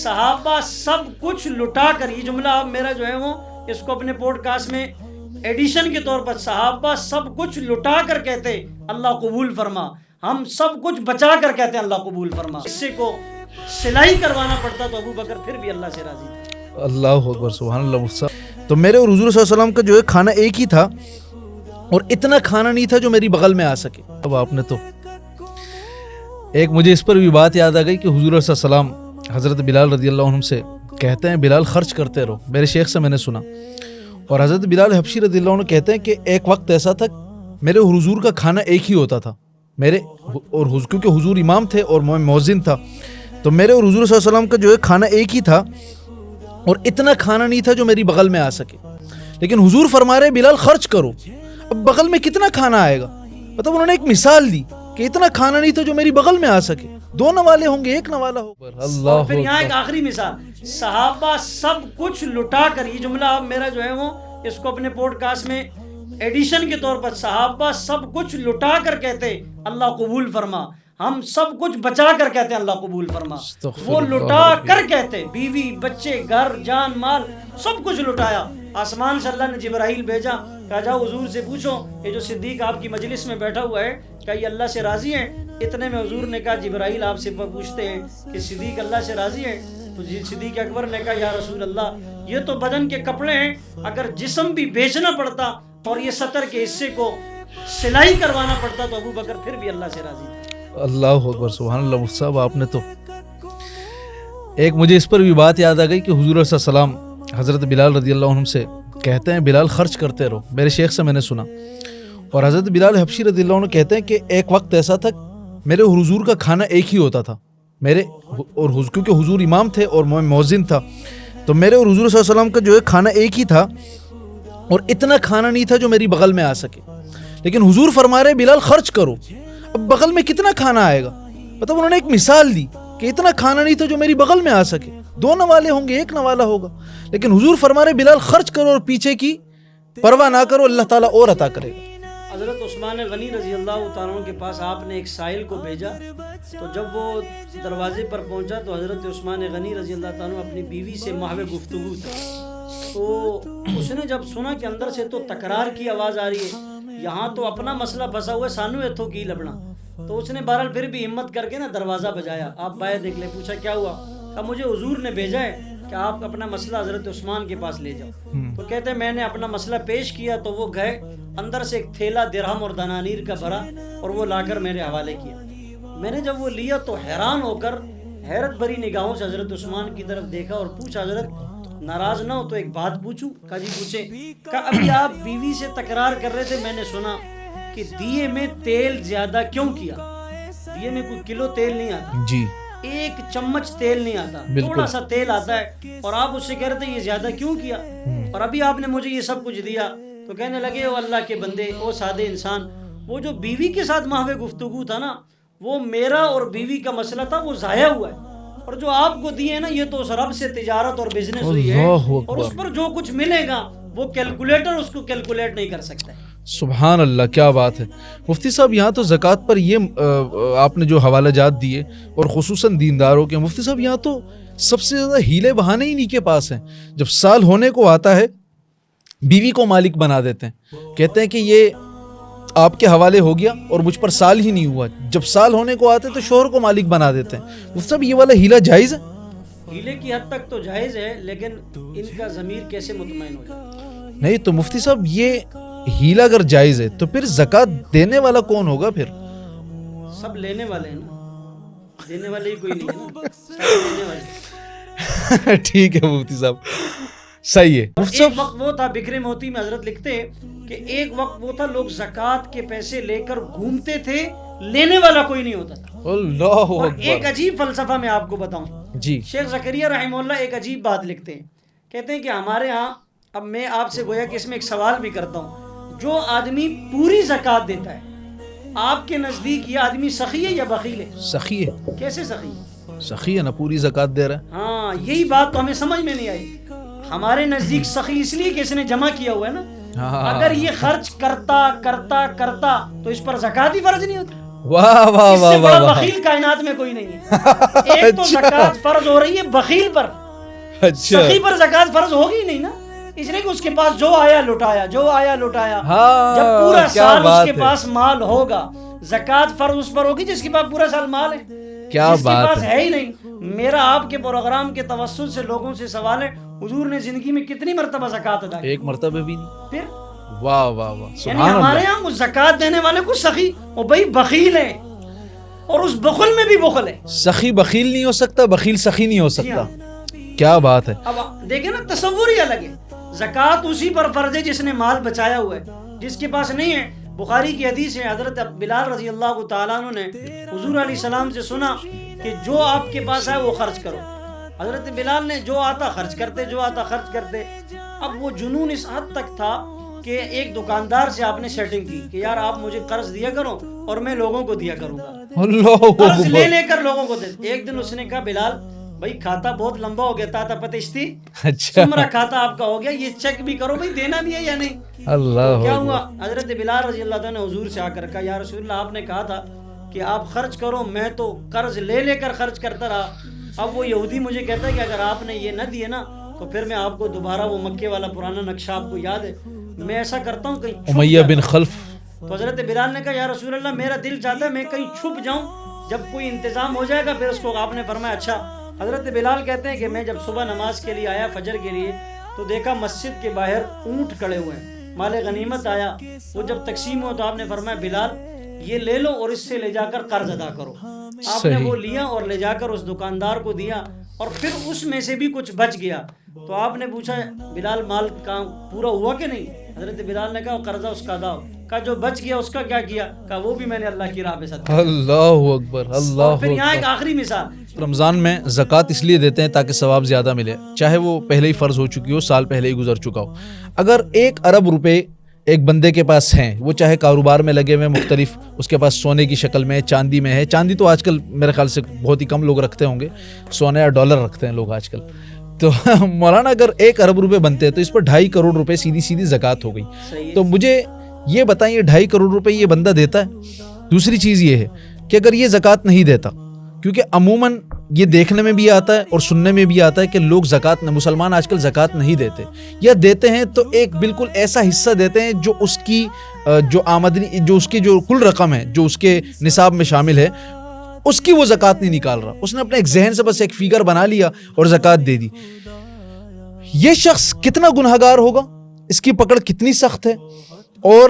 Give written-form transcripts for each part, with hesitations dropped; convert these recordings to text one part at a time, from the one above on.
صحابہ سب کچھ لٹا کر، یہ جملہ آپ میرا جو ہے وہ اس کو اپنے پوڈ کاسٹ میں ایڈیشن کے طور پر، صحابہ سب کچھ لٹا کر کہتے اللہ قبول فرما، ہم سب کچھ بچا کر کہتے ہیں اللہ قبول فرما. اس کو سلائی کروانا پڑتا تو ابو بکر پھر بھی اللہ سے راضی تھا. اللہ اکبر، سبحان اللہ مفتی صاحب. تو میرے اور حضور صلی اللہ علیہ وسلم کا جو ہے کھانا ایک ہی تھا، اور اتنا کھانا نہیں تھا جو میری بغل میں آ سکے. اب آپ نے تو ایک مجھے اس پر بھی بات یاد آ گئی کہ حضور صلی اللہ علیہ وسلم حضرت بلال رضی اللہ عنہ سے کہتے ہیں بلال خرچ کرتے رہو. میرے شیخ سے میں نے سنا. اور حضرت بلال حبشی رضی اللہ عنہ کہتے ہیں کہ ایک وقت ایسا تھا میرے حضور کا کھانا ایک ہی ہوتا تھا میرے اور کیونکہ حضور امام تھے اور میں مؤذن تھا، تو میرے اور حضور صلی اللہ علیہ وسلم کا جو ہے کھانا ایک ہی تھا، اور اتنا کھانا نہیں تھا جو میری بغل میں آ سکے. لیکن حضور فرما رہے بلال خرچ کرو. اب بغل میں کتنا کھانا آئے گا؟ مطلب انہوں نے ایک مثال دی کہ اتنا کھانا نہیں تھا جو میری بغل میں آ سکے. 2 نوالے ہوں گے، 1 نوالا ہوگا. اور پھر یہاں ایک آخری مثال، صحابہ سب کچھ لٹا کر، یہ جملہ آپ میرا جو ہے وہ اس کو اپنے پوڈ کاسٹ میں ایڈیشن کے طور پر، صحابہ سب کچھ لٹا کر کہتے اللہ قبول فرما، ہم سب کچھ بچا کر کہتے ہیں اللہ قبول فرما. وہ لٹا کر کہتے، بیوی بچے گھر جان مال سب کچھ لٹایا. آسمان سے اللہ نے جبرائیل بھیجا، کہا جاؤ حضور سے پوچھو یہ جو صدیق آپ کی مجلس میں بیٹھا ہوا ہے کیا یہ اللہ سے راضی ہے؟ اتنے میں حضور نے کہا جبرائیل آپ سے پوچھتے ہیں کہ صدیق اللہ سے راضی ہے؟ تو صدیق اکبر نے کہا یا رسول اللہ یہ تو بدن کے کپڑے ہیں، اگر جسم بھی بیچنا پڑتا اور یہ سطر کے حصے کو سلائی کروانا پڑتا تو ابو بکر پھر بھی اللہ سے راضی تھا. اللہ اکبر، سبحان اللہ مفتی صاحب. آپ نے تو ایک مجھے اس پر بھی بات یاد آ گئی کہ حضور صلی اللہ علیہ وسلم حضرت بلال رضی اللہ عنہ سے کہتے ہیں بلال خرچ کرتے رہو. میرے شیخ سے میں نے سنا. اور حضرت بلال حبشی رضی اللہ عنہ کہتے ہیں کہ ایک وقت ایسا تھا میرے حضور کا کھانا ایک ہی ہوتا تھا میرے اور کیونکہ حضور امام تھے اور میں مؤذن تھا، تو میرے اور حضور صلی اللہ علیہ وسلم کا جو ہے کھانا ایک ہی تھا، اور اتنا کھانا نہیں تھا جو میری بغل میں آ سکے. لیکن حضور فرما رہے بلال خرچ کرو. اب بغل میں کتنا کھانا آئے گا؟ مطلب انہوں نے ایک مثال دی کہ اتنا کھانا نہیں تھا جو میری بغل میں آ سکے. 2 نوالے ہوں گے، 1 نوالا ہوگا. لیکن حضور فرما رہے بلال خرچ کرو اور پیچھے کی پرواہ نہ کرو، اللہ تعالیٰ اور عطا کرے گا. حضرت عثمان غنی رضی اللہ تعالیٰ عنہ کے پاس آپ نے ایک سائل کو بھیجا، تو جب وہ دروازے پر پہنچا تو حضرت عثمان غنی رضی اللہ تعالیٰ عنہ اپنی بیوی سے محو گفتگو تھا. تو اس نے جب سنا کہ اندر سے تو تکرار کی آواز آ رہی ہے، یہاں تو اپنا مسئلہ پھنسا ہوا ہے، سانو اتھو کی لبنا، تو اس نے بہرحال پھر بھی ہمت کر کے نا دروازہ بجایا. آپ باہر دیکھ لیں. پوچھا کیا ہوا؟ کہا مجھے حضور نے بھیجا ہے کہ آپ اپنا مسئلہ حضرت عثمان کے پاس لے جاؤ. تو کہتے ہیں میں نے اپنا مسئلہ پیش کیا تو وہ گئے، اندر سے ایک تھیلا درہم اور دنانیر کا بھرا اور وہ لا کر میرے حوالے کیا. میں نے جب وہ لیا تو حیران ہو کر حیرت بھری نگاہوں سے حضرت عثمان کی طرف دیکھا اور پوچھا حضرت ناراض نہ ہو تو ایک بات پوچھوں؟ کہا جی پوچھیں. کہا ابھی آپ بیوی سے تکرار کر رہے تھے، میں نے سنا کہ دیے میں تیل زیادہ کیوں کیا؟ دیے میں کوئی کلو تیل نہیں آتا جی، 1 چمچ تیل نہیں آتا، تھوڑا سا تیل آتا ہے، اور آپ اس سے کہہ رہے تھے یہ زیادہ کیوں کیا؟ اور ابھی آپ نے مجھے یہ سب کچھ دیا. تو کہنے لگے او اللہ کے بندے، او سادے انسان، وہ جو بیوی کے ساتھ محو گفتگو تھا نا، وہ میرا اور بیوی کا مسئلہ تھا، وہ ضائع ہوا ہے. اور جو آپ کو دیے نا یہ تو اس رب سے تجارت اور بزنس ہوئی ہے، اور اس پر جو کچھ ملے گا وہ کیلکولیٹر اس کو کیلکولیٹ نہیں کر سکتا ہے. سبحان اللہ، کیا بات ہے مفتی صاحب. یہاں تو زکوٰۃ پر یہ آپ نے جو حوالہ جات دیے اور خصوصاً دینداروں کے، مفتی صاحب یہاں تو سب سے زیادہ ہیلے بہانے ہی نہیں کے پاس ہیں. جب سال ہونے کو آتا ہے بیوی کو مالک بنا دیتے ہیں، کہتے ہیں کہ یہ آپ کے حوالے ہو گیا اور مجھ پر سال ہی نہیں ہوا. جب سال ہونے کو آتے تو شوہر کو مالک بنا دیتے ہیں. مفتی صاحب یہ والا ہیلا جائز ہے؟ ہیلے کی حد تک تو جائز ہے، لیکن ان کا ضمیر کیسے مطمئن ہو جائے؟ نہیں تو مفتی صاحب یہ ہیلا اگر جائز ہے تو پھر زکوٰۃ دینے والا کون ہوگا؟ پھر سب لینے والے ہیں نا، دینے والے ہی کوئی نہیں ہے نا، سب لینے والے. ٹھیک ہے مفتی صاحب، صحیح ہے. ایک وقت وہ تھا، بکر موتی میں حضرت لکھتے کہ ایک وقت وہ تھا لوگ زکوٰۃ کے پیسے لے کر گھومتے تھے، لینے والا کوئی نہیں ہوتا تھا. اللہ اور اکبر. ایک عجیب فلسفہ میں آپ کو بتاؤں، جی، شیخ زکریا رحمہ اللہ ایک عجیب بات لکھتے ہیں. کہتے ہیں کہ ہمارے ہاں، اب میں آپ سے گویا کہ اس میں ایک سوال بھی کرتا ہوں، جو آدمی پوری زکوٰۃ دیتا ہے آپ کے نزدیک یہ آدمی سخی ہے یا بخیل ہے؟ سخی ہے. کیسے سخی ہے؟ سخی ہے نا، پوری زکوٰۃ دے رہا ہے. ہاں یہی بات تو ہمیں سمجھ میں نہیں آئی. ہمارے نزدیک سخی اس لیے کہ اس نے جمع کیا ہوا ہے نا. اگر یہ خرچ کرتا کرتا کرتا تو اس پر زکوٰۃ ہی فرض نہیں ہوتی. واہ واہ اس واہ سے بڑا واہ واہ. بخیل کائنات میں کوئی نہیں ہے. ایک تو زکوٰۃ فرض ہو رہی ہے بخیل پر, اچھا سخی پر زکوٰۃ فرض ہوگی نہیں نا, اس لیے کہ اس کے پاس جو آیا لٹایا, جو آیا لٹایا. ہاں جب پورا کیا سال اس بات کے ہے, پاس مال ہوگا, زکوٰۃ فرض اس پر ہوگی جس کے پاس پورا سال مال ہے. کیا جس کے بات پاس ہے. ہے ہی نہیں. میرا آپ کے پروگرام کے توسط سے لوگوں سے سوال ہے, حضور نے زندگی میں کتنی مرتبہ زکوٰۃ ادا کی؟ ایک مرتبہ بھی نہیں. پھر واہ واہ واہ, یعنی سبحان ہمارے اللہ. یہاں اس زکوٰۃ دینے والے کو سخی, وہ بھائی بخیل ہے, اور اس بخل میں بھی بخل ہے. سخی بخیل نہیں ہو سکتا, بخیل سخی نہیں ہو سکتا. کیا بات ہے. اب دیکھیں نا, تصور ہی الگ ہے. زکوٰۃ اسی پر فرض ہے جس نے مال بچایا ہوا ہے, جس کے پاس نہیں ہے. بخاری کی حدیث ہے, حضرت بلال رضی اللہ تعالیٰ عنہ نے حضور علیہ السلام سے سنا کہ جو آپ کے پاس ہے وہ خرچ کرو. حضرت بلال نے جو آتا خرچ کرتے, جو آتا خرچ کرتے. اب وہ جنون اس حد تک تھا کہ ایک دکاندار سے آپ نے سیٹنگ کی کہ یار آپ مجھے قرض دیا کرو اور میں لوگوں کو دیا کروں گا. اللہ قرض لے اکبر. لے کر لوگوں کو دے. ایک دن اس نے کہا بلال بھائی کھاتا بہت لمبا ہو گیا تھا پتشتی, اچھا تمہارا کھاتا آپ کا ہو گیا, یہ چیک بھی کرو بھائی دینا بھی ہے یا نہیں. اللہ کیا اکبر. ہوا, حضرت بلال رضی اللہ عنہ نے حضور سے آ کر کہا یا رسول اللہ آپ نے کہا تھا کہ آپ خرچ کرو, میں تو قرض لے لے کر خرچ کرتا رہا. اب وہ یہودی مجھے کہتا ہے کہ اگر آپ نے یہ نہ دیے نا تو پھر میں آپ کو دوبارہ وہ مکے والا پرانا نقشہ آپ کو یاد ہے, میں ایسا کرتا ہوں کہیں چھپ امیہ جاتا بن ہوں. خلف. تو حضرت بلال نے کہا یا رسول اللہ میرا دل چاہتا ہے میں کہیں چھپ جاؤں, جب کوئی انتظام ہو جائے گا پھر اس کو. آپ نے فرمایا اچھا. حضرت بلال کہتے ہیں کہ میں جب صبح نماز کے لیے آیا فجر کے لیے تو دیکھا مسجد کے باہر اونٹ کھڑے ہوئے ہیں, مال غنیمت آیا. وہ جب تقسیم ہو تو آپ نے فرمایا بلال یہ لے لو اور اس سے لے جا کر قرض ادا کرو. آپ نے وہ لیا اور لے جا کر اس دکاندار کو دیا, اور پھر اس میں سے بھی کچھ بچ گیا. تو آپ نے پوچھا بلال مال کام پورا ہوا کہ نہیں؟ حضرت بلال نے کہا قرضہ اس کا ادا. کہا جو بچ گیا اس کا کیا کیا؟ کہا وہ بھی میں نے اللہ کی راہ پہ صدقہ. اللہ اکبر. اور اللہ پھر یہاں ایک اکبر. آخری مثال, رمضان میں زکوٰۃ اس لیے دیتے ہیں تاکہ ثواب زیادہ ملے, چاہے وہ پہلے ہی فرض ہو چکی ہو, سال پہلے ہی گزر چکا ہو. اگر 1 ارب روپے ایک بندے کے پاس ہیں, وہ چاہے کاروبار میں لگے ہوئے مختلف, اس کے پاس سونے کی شکل میں, چاندی میں ہے. چاندی تو آج کل میرے خیال سے بہت ہی کم لوگ رکھتے ہوں گے, سونا یا ڈالر رکھتے ہیں لوگ آج کل. تو مولانا اگر 1 ارب روپے بنتے ہیں تو اس پر 2.5 کروڑ روپے سیدھی سیدھی زکوٰۃ ہو گئی. صحیح تو مجھے یہ بتائیں یہ 2.5 کروڑ روپے یہ بندہ دیتا ہے؟ دوسری چیز یہ ہے کہ اگر یہ زکوٰۃ نہیں دیتا, کیونکہ عموماً یہ دیکھنے میں بھی آتا ہے اور سننے میں بھی آتا ہے کہ لوگ زکوٰۃ, مسلمان آج کل زکوٰۃ نہیں دیتے, یا دیتے ہیں تو ایک بالکل ایسا حصہ دیتے ہیں جو اس کی جو آمدنی, جو اس کی جو کل رقم ہے جو اس کے نصاب میں شامل ہے, اس کی وہ زکوٰۃ نہیں نکال رہا. اس نے اپنے ایک ذہن سے بس ایک فگر بنا لیا اور زکوٰۃ دے دی. یہ شخص کتنا گنہگار ہوگا, اس کی پکڑ کتنی سخت ہے. اور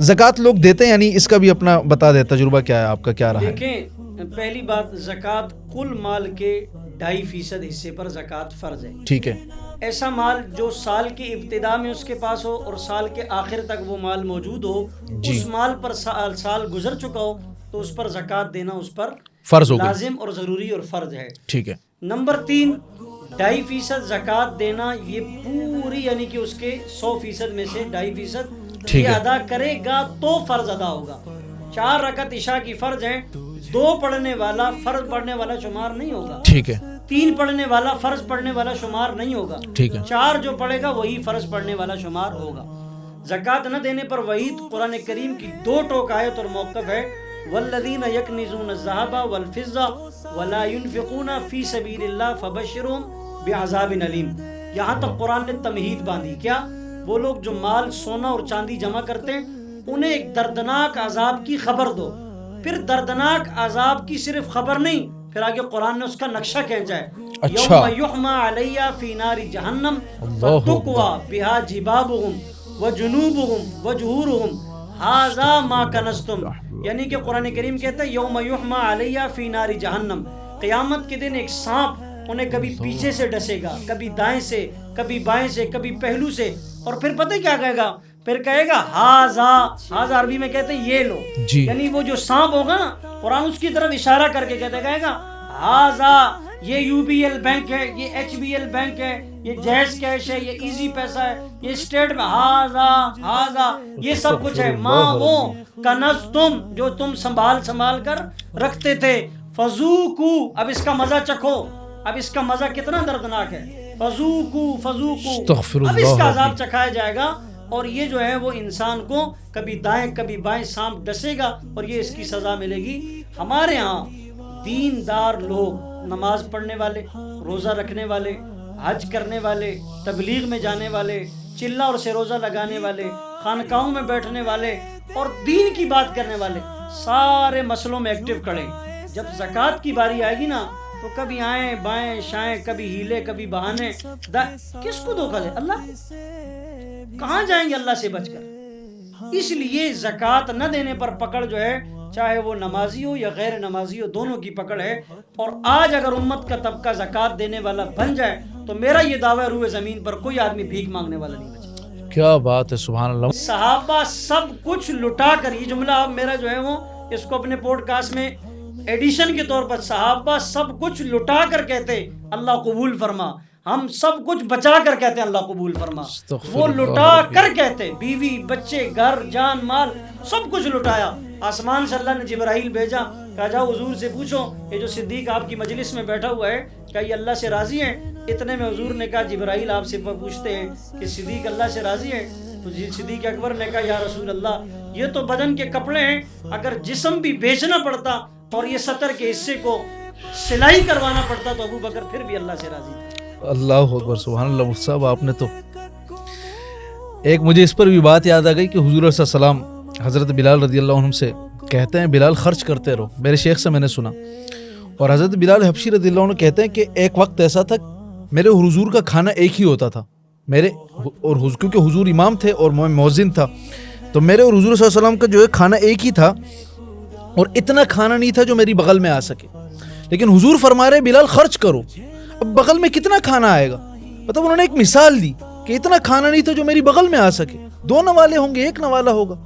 زکوٰۃ لوگ دیتے ہیں, یعنی اس کا بھی اپنا بتا دے, تجربہ کیا ہے آپ کا, کیا رہا ہے؟ دیکھیں پہلی بات, زکوٰۃ کل مال کے 2.5% حصے پر زکوٰۃ فرض ہے. ٹھیک ہے. ایسا مال جو سال کی ابتدا میں اس کے پاس ہو اور سال کے آخر تک وہ مال موجود ہو, جی. اس مال پر سال گزر چکا ہو تو اس پر زکوٰۃ دینا اس پر فرض ہو گئی. لازم اور ضروری اور فرض ہے. ٹھیک ہے. نمبر 3, 2.5% زکوٰۃ دینا, یہ پوری یعنی کہ اس کے 100% میں سے 2.5% یہ ادا کرے گا تو فرض ادا ہوگا. 4 رکعت عشاء کی فرض ہیں, 2 پڑھنے والا فرض پڑھنے والا شمار نہیں ہوگا. ٹھیک ہے. 3 پڑھنے والا فرض پڑھنے والا شمار نہیں ہوگا. ٹھیک ہے. 4 جو پڑھے گا وہی فرض پڑھنے والا شمار ہوگا. زکوٰۃ نہ دینے پر وعید قرآن کریم کی 2 ٹوک آیت اور موقف ہے, والذین یکنزون الذھب والفضہ ولا ينفقون فی سبیل اللہ فبشرہم بعذاب علیم. یہاں تک قرآن نے تمہید باندھی. کیا؟ وہ لوگ جو مال سونا اور چاندی جمع کرتے ہیں انہیں ایک دردناک عذاب کی خبر دو. پھر دردناک عذاب کی صرف خبر نہیں, پھر آگے قرآن نے اس کا نقشہ کھینچا ہے. اچھا. یوم یحمى علیہ فی نار جہنم فتقوی بہا جباہہم وجنوبہم وظہورہم ھذا ما کنزتم. یعنی کہ قرآن کریم کہتا ہے یوم یحمى علیہ فی نار جہنم, قیامت کے دن ایک سانپ انہیں کبھی پیچھے سے ڈسے گا, کبھی دائیں سے, کبھی بائیں سے, کبھی پہلو سے, اور پھر پتہ کیا کہے گا؟ پھر کہے گا ہاذا عربی میں کہتے ہیں یہ لو. جی. یعنی وہ جو سانپ ہوگا نا, قرآن اس کی طرف اشارہ کر کے کہے گا ہاذا, یہ UBL بینک ہے, یہ HBL بینک ہے, یہ جیز کیش ہے, یہ ایزی پیسہ ہے, یہ اسٹیٹ میں, ہاذا یہ سب کچھ ہے. ماں وہ کنزتم جو تم سنبھال کر رکھتے تھے, فذوقوا, اب اس کا مزہ چکھو. اب اس کا مزہ کتنا دردناک ہے, فذوقوا. اب اس کا عذاب چکھایا جائے گا. اور یہ جو ہے وہ انسان کو کبھی دائیں کبھی بائیں سانپ ڈسے گا اور یہ اس کی سزا ملے گی۔ ہمارے ہاں دیندار لوگ، نماز پڑھنے والے، روزہ رکھنے والے، حج کرنے والے، تبلیغ میں جانے والے، چلہ اور سے روزہ لگانے والے، خانقاہوں میں بیٹھنے والے اور دین کی بات کرنے والے سارے مسئلوں میں ایکٹیو کھڑے۔ جب زکوٰۃ کی باری آئے گی نا تو کبھی آئیں بائیں شائیں، کبھی ہیلے کبھی بہانے، کس کو دھوکہ دے؟ اللہ کو۔ کہاں جائیں گے اللہ سے بچ کر؟ اس لیے زکوٰۃ نہ دینے پر پکڑ جو ہے، چاہے وہ نمازی ہو یا غیر نمازی ہو، دونوں کی پکڑ ہے۔ اور آج اگر امت کا طبقہ زکوٰۃ دینے والا بن جائے تو میرا یہ دعویٰ روئے زمین پر کوئی آدمی بھیک مانگنے والا نہیں بچے۔ کیا بات ہے، سبحان اللہ۔ صحابہ سب کچھ لٹا کر، یہ جملہ اب میرا جو ہے وہ اس کو اپنے پوڈ کاسٹ میں ایڈیشن کے طور پر، صحابہ سب کچھ لٹا کر کہتے اللہ قبول فرما، ہم سب کچھ بچا کر کہتے ہیں اللہ قبول فرما۔ وہ لٹا کر کہتے، بیوی بچے گھر جان مال سب کچھ لٹایا۔ آسمان سے اللہ نے جبرائیل بھیجا، کہا جاؤ حضور سے پوچھو یہ جو صدیق آپ کی مجلس میں بیٹھا ہوا ہے کیا یہ اللہ سے راضی ہے؟ اتنے میں حضور نے کہا جبرائیل آپ سے پوچھتے ہیں کہ صدیق اللہ سے راضی ہے؟ تو صدیق اکبر نے کہا یا رسول اللہ یہ تو بدن کے کپڑے ہیں، اگر جسم بھی بیچنا پڑتا اور یہ سطر کے حصے کو سلائی کروانا پڑتا تو ابو بکر پھر بھی اللہ سے راضی تھا۔ اللہ اکبر، سبحان اللہ۔ مفتی صاحب آپ نے تو ایک، مجھے اس پر بھی بات یاد آ گئی کہ حضور صلی اللہ علیہ وسلم حضرت بلال رضی اللہ عنہ سے کہتے ہیں بلال خرچ کرتے رہو، میرے شیخ سے میں نے سنا۔ اور حضرت بلال حبشی رضی اللہ عنہ کہتے ہیں کہ ایک وقت ایسا تھا میرے حضور کا کھانا ایک ہی ہوتا تھا، میرے اور کیونکہ حضور امام تھے اور میں مؤذن تھا، تو میرے اور حضور صلی اللہ علیہ وسلم کا جو ہے کھانا ایک ہی تھا، اور اتنا کھانا نہیں تھا جو میری بغل میں آ سکے، لیکن حضور فرما رہے بلال خرچ کرو، اب بغل میں کتنا کھانا آئے گا؟ مطلب انہوں نے ایک مثال دی کہ اتنا کھانا نہیں تھا جو میری بغل میں آ سکے، 2 نوالے ہوں گے 1 نوالا ہوگا،